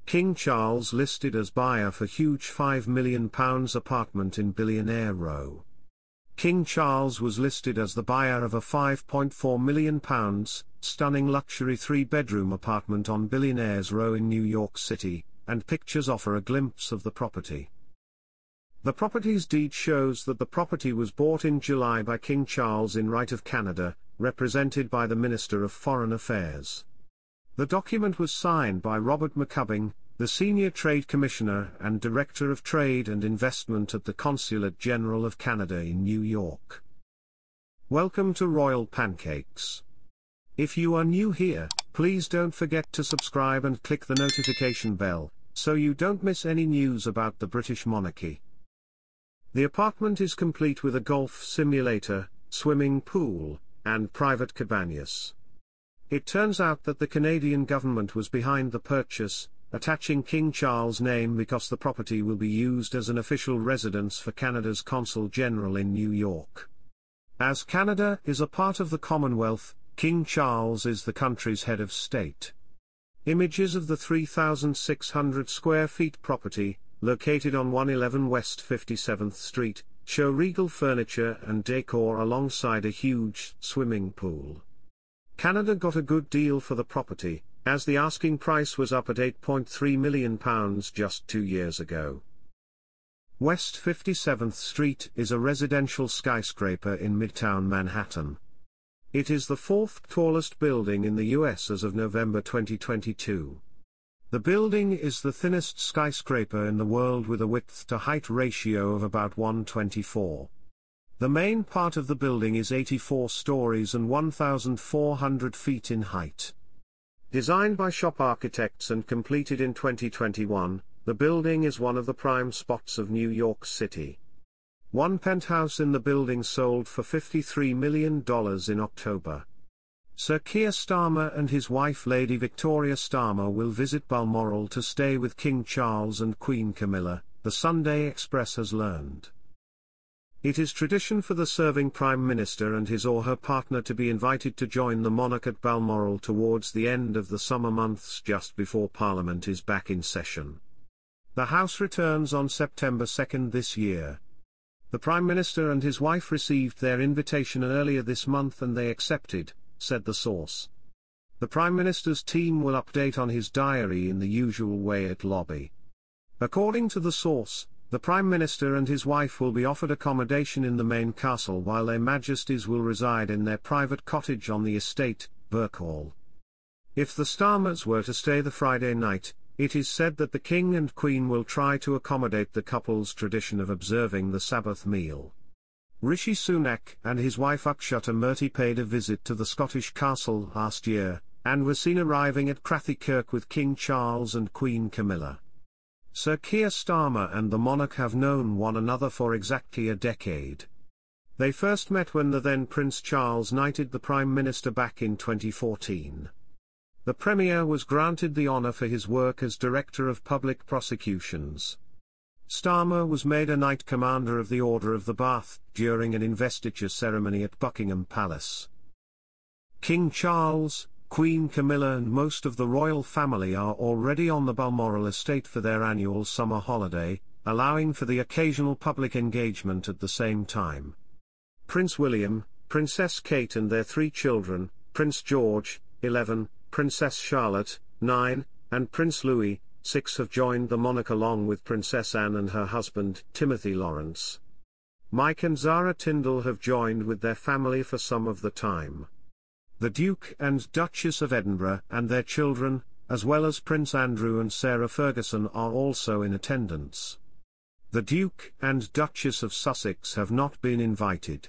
King Charles listed as buyer for huge £5 million apartment in Billionaire Row. King Charles was listed as the buyer of a £5.4 million, stunning luxury 3-bedroom apartment on Billionaire's Row in New York City, and pictures offer a glimpse of the property. The property's deed shows that the property was bought in July by King Charles in right of Canada, represented by the Minister of Foreign Affairs. The document was signed by Robert McCubbing, the Senior Trade Commissioner and Director of Trade and Investment at the Consulate General of Canada in New York. Welcome to Royal Pancakes. If you are new here, please don't forget to subscribe and click the notification bell, so you don't miss any news about the British monarchy. The apartment is complete with a golf simulator, swimming pool, and private cabanas. It turns out that the Canadian government was behind the purchase, attaching King Charles' name because the property will be used as an official residence for Canada's Consul General in New York. As Canada is a part of the Commonwealth, King Charles is the country's head of state. Images of the 3,600 square feet property, located on 111 West 57th Street, show regal furniture and decor alongside a huge swimming pool. Canada got a good deal for the property, as the asking price was up at £8.3 million just 2 years ago. West 57th Street is a residential skyscraper in Midtown Manhattan. It is the 4th tallest building in the US as of November 2022. The building is the thinnest skyscraper in the world with a width-to-height ratio of about 1:24. The main part of the building is 84 stories and 1,400 feet in height. Designed by shop architects and completed in 2021, the building is one of the prime spots of New York City. One penthouse in the building sold for $53 million in October. Sir Keir Starmer and his wife Lady Victoria Starmer will visit Balmoral to stay with King Charles and Queen Camilla, the Sunday Express has learned. It is tradition for the serving Prime Minister and his or her partner to be invited to join the monarch at Balmoral towards the end of the summer months just before Parliament is back in session. The House returns on September 2 this year. The Prime Minister and his wife received their invitation earlier this month and they accepted, said the source. The Prime Minister's team will update on his diary in the usual way at lobby. According to the source, the Prime Minister and his wife will be offered accommodation in the main castle while their Majesties will reside in their private cottage on the estate, Birkhall. If the Starmers were to stay the Friday night, it is said that the King and Queen will try to accommodate the couple's tradition of observing the Sabbath meal. Rishi Sunak and his wife Akshata Murthy paid a visit to the Scottish castle last year, and were seen arriving at Crathy Kirk with King Charles and Queen Camilla. Sir Keir Starmer and the monarch have known one another for exactly a decade. They first met when the then Prince Charles knighted the Prime Minister back in 2014. The Premier was granted the honour for his work as Director of Public Prosecutions. Starmer was made a Knight Commander of the Order of the Bath during an investiture ceremony at Buckingham Palace. King Charles, Queen Camilla and most of the royal family are already on the Balmoral estate for their annual summer holiday, allowing for the occasional public engagement at the same time. Prince William, Princess Kate and their 3 children, Prince George, 11, Princess Charlotte, 9, and Prince Louis, 6 have joined the monarch along with Princess Anne and her husband, Timothy Lawrence. Mike and Zara Tindall have joined with their family for some of the time. The Duke and Duchess of Edinburgh and their children, as well as Prince Andrew and Sarah Ferguson are also in attendance. The Duke and Duchess of Sussex have not been invited.